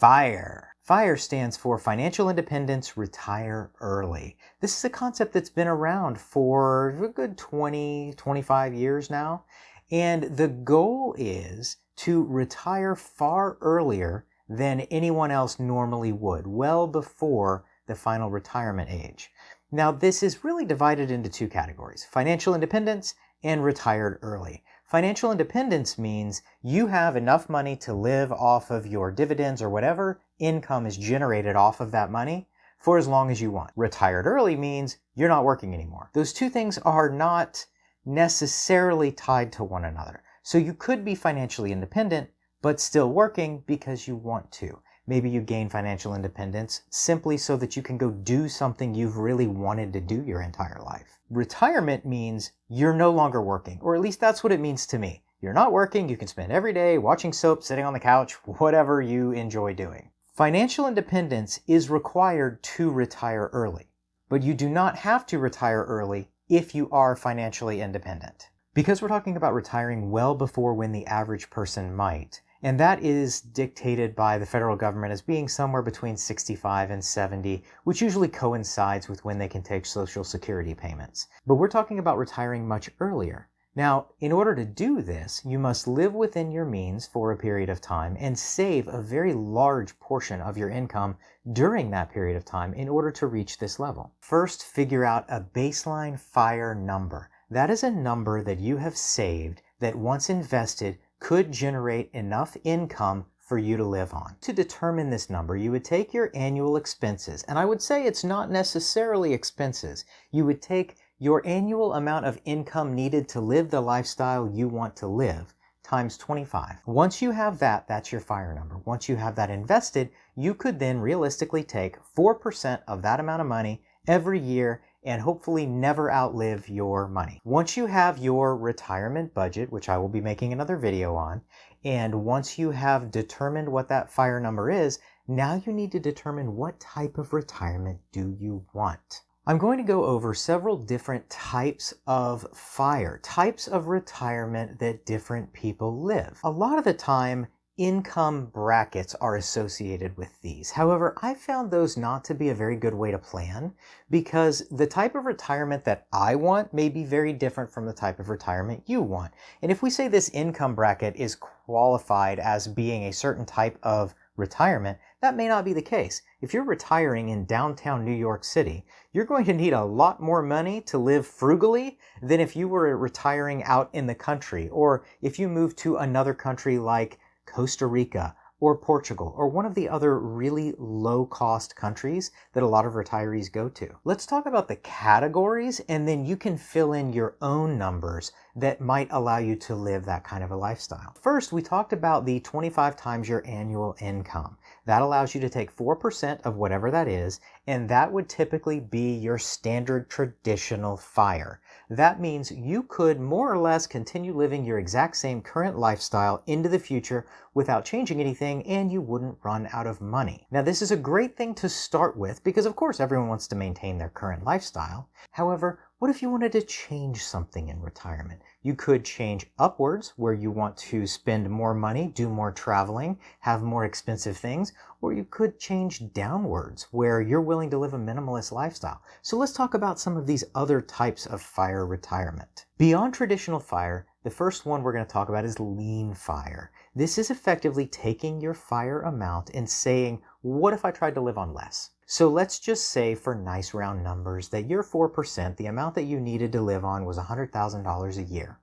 FIRE. FIRE stands for Financial Independence, Retire Early. This is a concept that's been around for a good 20, 25 years now. And the goal is to retire far earlier than anyone else normally would, well before the final retirement age. Now, this is really divided into two categories: financial independence and retired early. Financial independence means you have enough money to live off of your dividends or whatever income is generated off of that money for as long as you want. Retired early means you're not working anymore. Those two things are not necessarily tied to one another. So you could be financially independent, but still working because you want to. Maybe you gain financial independence simply so that you can go do something you've really wanted to do your entire life. Retirement means you're no longer working, or at least that's what it means to me. You're not working, you can spend every day watching soap, sitting on the couch, whatever you enjoy doing. Financial independence is required to retire early, but you do not have to retire early if you are financially independent. Because we're talking about retiring well before when the average person might, and that is dictated by the federal government as being somewhere between 65 and 70, which usually coincides with when they can take Social Security payments. But we're talking about retiring much earlier. Now, in order to do this, you must live within your means for a period of time and save a very large portion of your income during that period of time in order to reach this level. First, figure out a baseline FIRE number. That is a number that you have saved that once invested could generate enough income for you to live on. To determine this number, you would take your annual expenses, and I would say it's not necessarily expenses. You would take your annual amount of income needed to live the lifestyle you want to live times 25. Once you have that, that's your FIRE number. Once you have that invested, you could then realistically take 4% of that amount of money every year and hopefully never outlive your money. Once you have your retirement budget, which I will be making another video on, and once you have determined what that FIRE number is, now you need to determine what type of retirement do you want. I'm going to go over several different types of FIRE, types of retirement that different people live. A lot of the time, income brackets are associated with these. However, I found those not to be a very good way to plan because the type of retirement that I want may be very different from the type of retirement you want. And if we say this income bracket is qualified as being a certain type of retirement, that may not be the case. If you're retiring in downtown New York City, you're going to need a lot more money to live frugally than if you were retiring out in the country, or if you moved to another country like Costa Rica or Portugal or one of the other really low-cost countries that a lot of retirees go to. Let's talk about the categories, and then you can fill in your own numbers that might allow you to live that kind of a lifestyle. First, we talked about the 25 times your annual income. That allows you to take 4% of whatever that is, and that would typically be your standard traditional FIRE. That means you could more or less continue living your exact same current lifestyle into the future without changing anything, and you wouldn't run out of money. Now, this is a great thing to start with because, of course, everyone wants to maintain their current lifestyle. However, what if you wanted to change something in retirement? You could change upwards, where you want to spend more money, do more traveling, have more expensive things, or you could change downwards, where you're willing to live a minimalist lifestyle. So let's talk about some of these other types of FIRE retirement. Beyond traditional FIRE, the first one we're going to talk about is lean FIRE. This is effectively taking your FIRE amount and saying, what if I tried to live on less? So let's just say, for nice round numbers, that your 4%, the amount that you needed to live on, was $100,000 a year.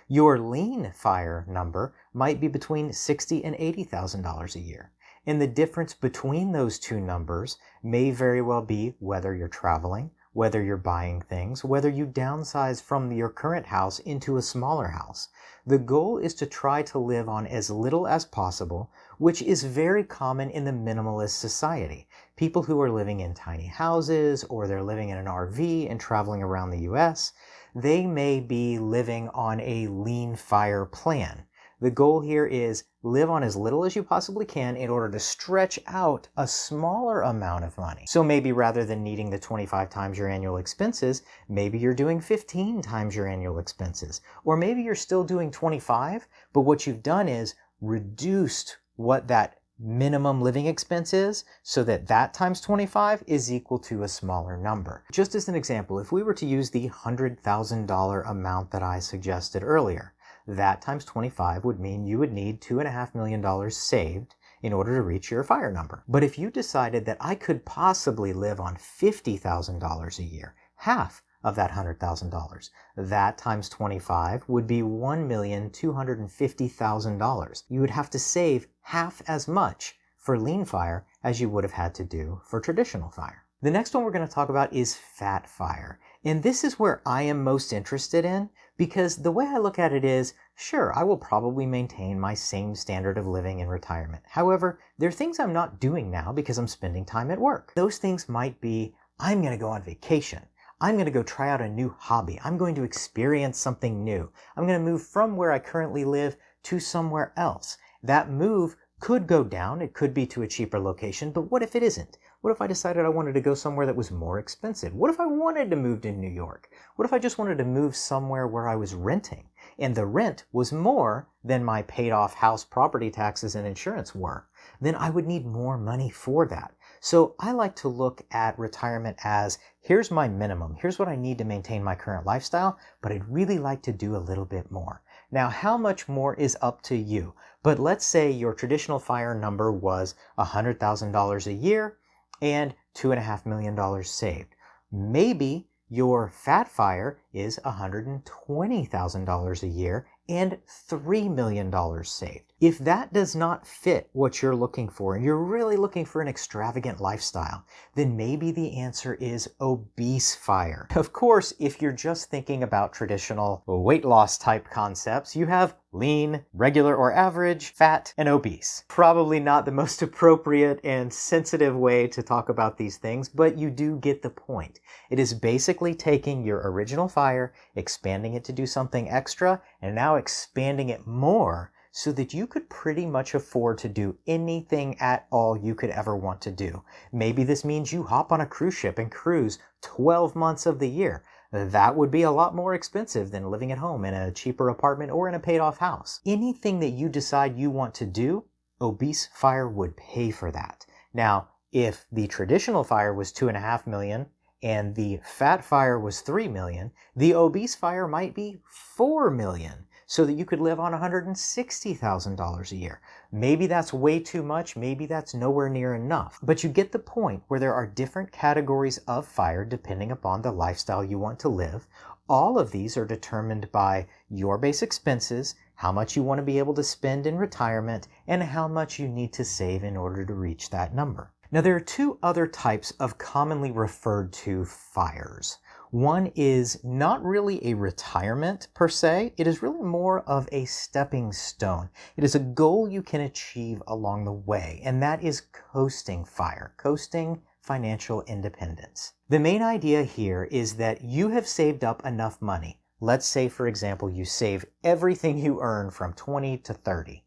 Your lean FIRE number might be between $60,000 and $80,000 a year. And the difference between those two numbers may very well be whether you're traveling, whether you're buying things, whether you downsize from your current house into a smaller house. The goal is to try to live on as little as possible, which is very common in the minimalist society. People who are living in tiny houses, or they're living in an RV and traveling around the US, they may be living on a lean FIRE plan. The goal here is live on as little as you possibly can in order to stretch out a smaller amount of money. So maybe rather than needing the 25 times your annual expenses, maybe you're doing 15 times your annual expenses. Or maybe you're still doing 25, but what you've done is reduced what that minimum living expense is, so that that times 25 is equal to a smaller number. Just as an example, if we were to use the $100,000 amount that I suggested earlier, that times 25 would mean you would need $2.5 million saved in order to reach your FIRE number. But if you decided that I could possibly live on $50,000 a year, half of that $100,000, that times 25 would be $1,250,000. You would have to save half as much for lean FIRE as you would have had to do for traditional FIRE. The next one we're going to talk about is fat FIRE. And this is where I am most interested in, because the way I look at it is, sure, I will probably maintain my same standard of living in retirement. However, there are things I'm not doing now because I'm spending time at work. Those things might be, I'm going to go on vacation. I'm going to go try out a new hobby. I'm going to experience something new. I'm going to move from where I currently live to somewhere else. That move could go down. It could be to a cheaper location, but what if it isn't? What if I decided I wanted to go somewhere that was more expensive? What if I wanted to move to New York? What if I just wanted to move somewhere where I was renting and the rent was more than my paid off house property taxes and insurance were? Then I would need more money for that. So I like to look at retirement as, here's my minimum. Here's what I need to maintain my current lifestyle, but I'd really like to do a little bit more. Now, how much more is up to you? But let's say your traditional FIRE number was $100,000 a year and $2.5 million saved. Maybe your fat FIRE is $120,000 a year and $3 million saved. If that does not fit what you're looking for, and you're really looking for an extravagant lifestyle, then maybe the answer is obese FIRE. Of course, if you're just thinking about traditional weight loss type concepts, you have lean, regular or average, fat, and obese. Probably not the most appropriate and sensitive way to talk about these things, but you do get the point. It is basically taking your original FIRE, expanding it to do something extra, and now expanding it more so that you could pretty much afford to do anything at all you could ever want to do. Maybe this means you hop on a cruise ship and cruise 12 months of the year. That would be a lot more expensive than living at home in a cheaper apartment or in a paid-off house. Anything that you decide you want to do, obese FIRE would pay for that. Now, if the traditional FIRE was $2.5 million and the fat FIRE was $3 million, the obese FIRE might be $4 million. So that you could live on $160,000 a year. Maybe that's way too much, maybe that's nowhere near enough. But you get the point where there are different categories of FIRE depending upon the lifestyle you want to live. All of these are determined by your base expenses, how much you want to be able to spend in retirement, and how much you need to save in order to reach that number. Now there are two other types of commonly referred to FIREs. One is not really a retirement per se. It is really more of a stepping stone. It is a goal you can achieve along the way, and that is coasting FIRE, coasting financial independence. The main idea here is that you have saved up enough money. Let's say, for example, you save everything you earn from 20 to 30.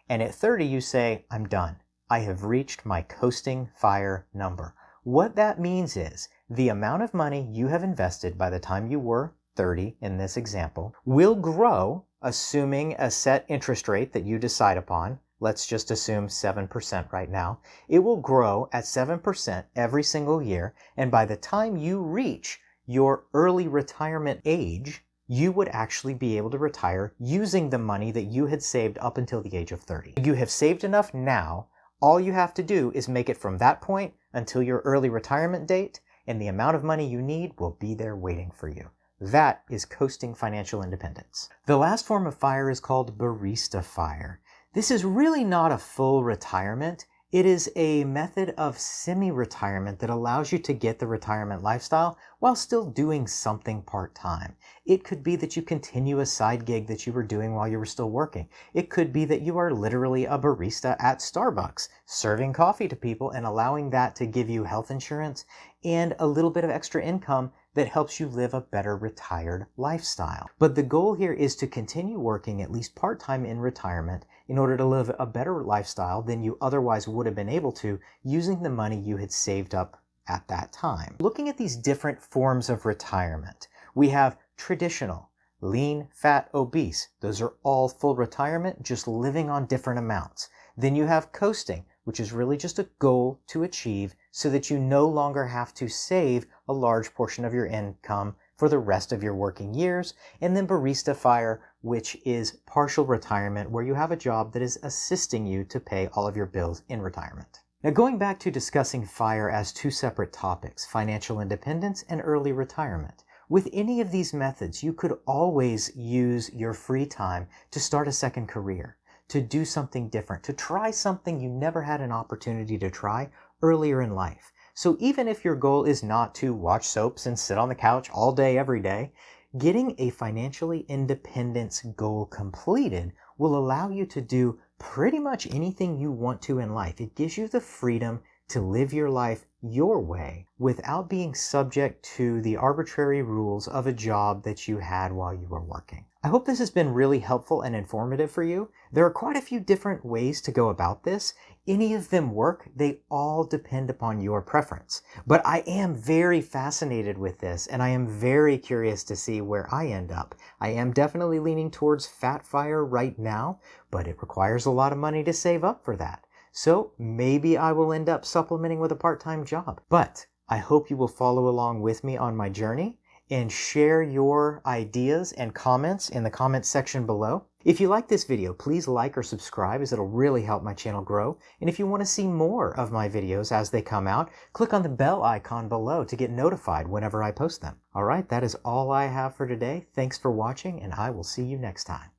And at 30, you say, I'm done. I have reached my coasting FIRE number. What that means is the amount of money you have invested by the time you were 30 in this example will grow, assuming a set interest rate that you decide upon. Let's just assume 7% right now. It will grow at 7% every single year, and by the time you reach your early retirement age, you would actually be able to retire using the money that you had saved up until the age of 30. You have saved enough now. All you have to do is make it from that point until your early retirement date, and the amount of money you need will be there waiting for you. That is coasting financial independence. The last form of FIRE is called barista FIRE. This is really not a full retirement. It is a method of semi-retirement that allows you to get the retirement lifestyle while still doing something part-time. It could be that you continue a side gig that you were doing while you were still working. It could be that you are literally a barista at Starbucks, serving coffee to people and allowing that to give you health insurance and a little bit of extra income that helps you live a better retired lifestyle. But the goal here is to continue working at least part-time in retirement in order to live a better lifestyle than you otherwise would have been able to using the money you had saved up at that time. Looking at these different forms of retirement, we have traditional, lean, fat, obese. Those are all full retirement, just living on different amounts. Then you have coasting, which is really just a goal to achieve so that you no longer have to save a large portion of your income for the rest of your working years. And then Barista F.I.R.E, which is partial retirement, where you have a job that is assisting you to pay all of your bills in retirement. Now, going back to discussing F.I.R.E as two separate topics, financial independence and early retirement. With any of these methods, you could always use your free time to start a second career, to do something different, to try something you never had an opportunity to try earlier in life. So even if your goal is not to watch soaps and sit on the couch all day, every day, getting a financially independence goal completed will allow you to do pretty much anything you want to in life. It gives you the freedom to live your life your way without being subject to the arbitrary rules of a job that you had while you were working. I hope this has been really helpful and informative for you. There are quite a few different ways to go about this. Any of them work. They all depend upon your preference. But I am very fascinated with this, and I am very curious to see where I end up. I am definitely leaning towards F.I.R.E right now, but it requires a lot of money to save up for that. So maybe I will end up supplementing with a part-time job. But I hope you will follow along with me on my journey and share your ideas and comments in the comments section below. If you like this video, please like or subscribe, as it'll really help my channel grow. And if you want to see more of my videos as they come out, click on the bell icon below to get notified whenever I post them. All right, that is all I have for today. Thanks for watching, and I will see you next time.